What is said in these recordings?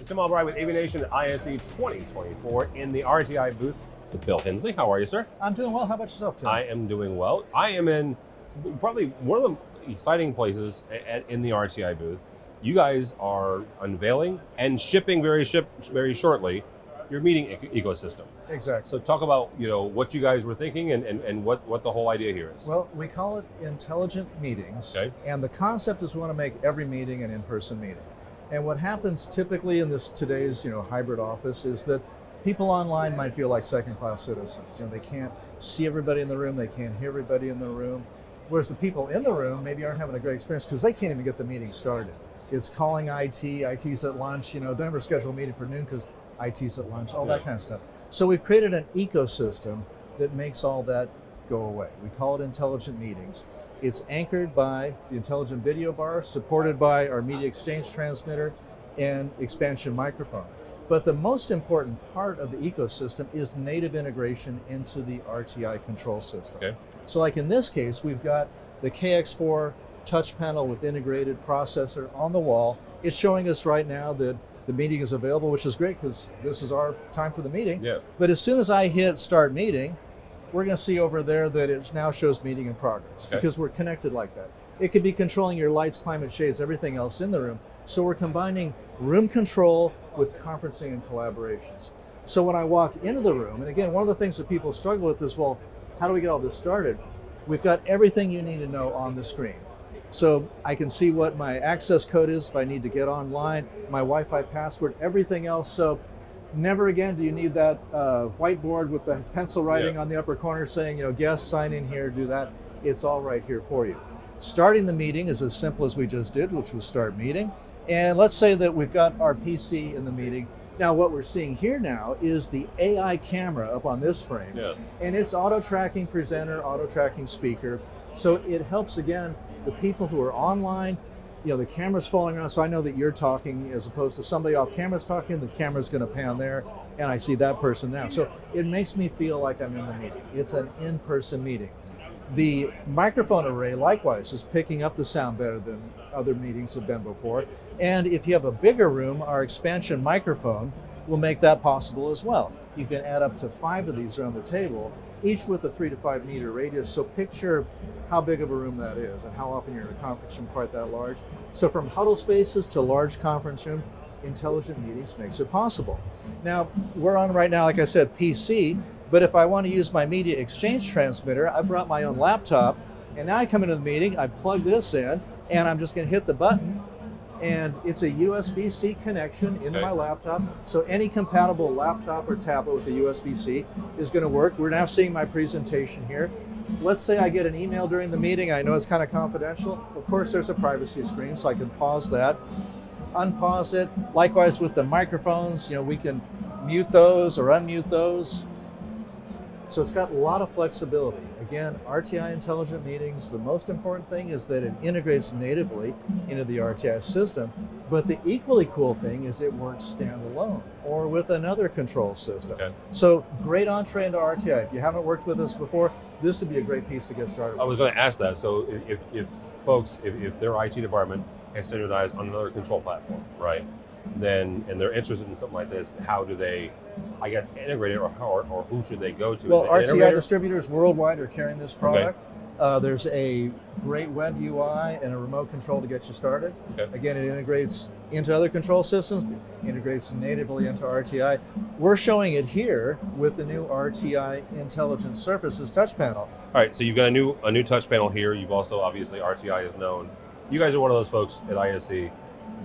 Tim Albright with AVNation at ISE 2024 in the RTI booth with Bill Hensley. How are you, sir? I'm doing well. How about yourself, Tim? I am doing well. I am in probably one of the exciting places in the RTI booth. You guys are unveiling and shipping very shortly your meeting ecosystem. Exactly. So talk about what you guys were thinking and what the whole idea here is. Well, we call it intelligent meetings, Okay. and the concept is we want to make every meeting an in-person meeting. And what happens typically in today's hybrid office is that people online might feel like second-class citizens. They can't see everybody in the room, they can't hear everybody in the room. Whereas the people in the room maybe aren't having a great experience because they can't even get the meeting started. It's calling IT's at lunch, don't ever schedule a meeting for noon because IT's at lunch, all that kind of stuff. So we've created an ecosystem that makes all that go away. We call it intelligent meetings. It's anchored by the intelligent video bar, supported by our media exchange transmitter and expansion microphone. But the most important part of the ecosystem is native integration into the RTI control system. Okay. So like in this case, we've got the KX4 touch panel with integrated processor on the wall. It's showing us right now that the meeting is available, which is great because this is our time for the meeting. Yeah. But as soon as I hit start meeting, we're going to see over there that it now shows meeting in progress because we're connected like that. It could be controlling your lights, climate, shades, everything else in the room. So we're combining room control with conferencing and collaborations. So when I walk into the room, and again, one of the things that people struggle with is, well, how do we get all this started? We've got everything you need to know on the screen. So I can see what my access code is if I need to get online, my Wi-Fi password, everything else. So never again do you need that whiteboard with the pencil writing on the upper corner saying, guests, sign in here, do that. It's all right here for you. Starting the meeting is as simple as we just did, which was start meeting. And let's say that we've got our PC in the meeting. Now what we're seeing here now is the AI camera up on this frame. Yeah. And it's auto-tracking presenter, auto-tracking speaker. So it helps, again, the people who are online, the camera's falling around, so I know that you're talking as opposed to somebody off camera's talking, the camera's gonna pan there, and I see that person now. So it makes me feel like I'm in the meeting. It's an in-person meeting. The microphone array, likewise, is picking up the sound better than other meetings have been before. And if you have a bigger room, our expansion microphone will make that possible as well. You can add up to 5 of these around the table, each with a 3 to 5 meter radius. So picture how big of a room that is and how often you're in a conference room quite that large. So from huddle spaces to large conference room, intelligent meetings makes it possible. Now, we're on right now, like I said, PC, but if I want to use my media exchange transmitter, I brought my own laptop, and now I come into the meeting, I plug this in, and I'm just going to hit the button, and it's a USB-C connection into my laptop. So any compatible laptop or tablet with a USB-C is going to work. We're now seeing my presentation here. Let's say I get an email during the meeting. I know it's kind of confidential. Of course, there's a privacy screen, so I can pause that, unpause it. Likewise with the microphones, we can mute those or unmute those. So it's got a lot of flexibility. Again, RTI intelligent meetings, the most important thing is that it integrates natively into the RTI system, but the equally cool thing is it works standalone or with another control system. Okay. So great entree into RTI. If you haven't worked with us before, this would be a great piece to get started with. I was going to ask that. So if their IT department has standardized on another control platform, right? And they're interested in something like this, how do they, integrate it, or who should they go to? Well, RTI distributors worldwide are carrying this product. Okay. There's a great web UI and a remote control to get you started. Okay. Again, it integrates into other control systems, integrates natively into RTI. We're showing it here with the new RTI Intelligent Surfaces touch panel. All right, so you've got a new touch panel here. You've also, obviously, RTI is known. You guys are one of those folks at ISE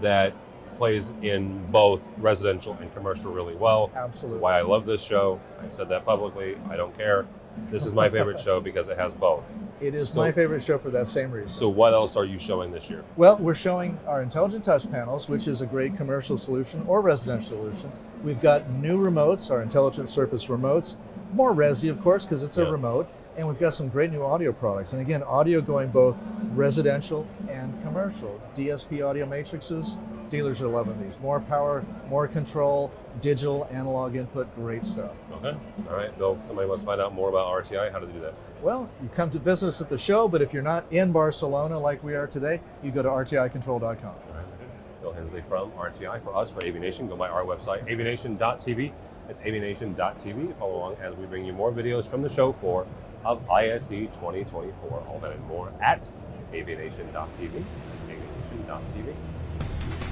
that plays in both residential and commercial really well. Absolutely. That's why I love this show. I've said that publicly. I don't care. This is my favorite show because it has both. It is my favorite show for that same reason. So what else are you showing this year? Well, we're showing our intelligent touch panels, which is a great commercial solution or residential solution. We've got new remotes, our intelligent surface remotes, more resi, of course, because it's a remote. And we've got some great new audio products. And again, audio going both residential and commercial. DSP audio matrices, dealers are loving these. More power, more control, digital, analog input, great stuff. Okay, all right, Bill, somebody wants to find out more about RTI. How do they do that? Well, you come to visit us at the show, but if you're not in Barcelona like we are today, you go to rticontrol.com. All right. Bill Hensley from RTI. For us, for AVNation, go by our website, avnation.tv. It's avnation.tv. Follow along as we bring you more videos from the show floor of ISE 2024. All that and more at avnation.tv. That's avnation.tv.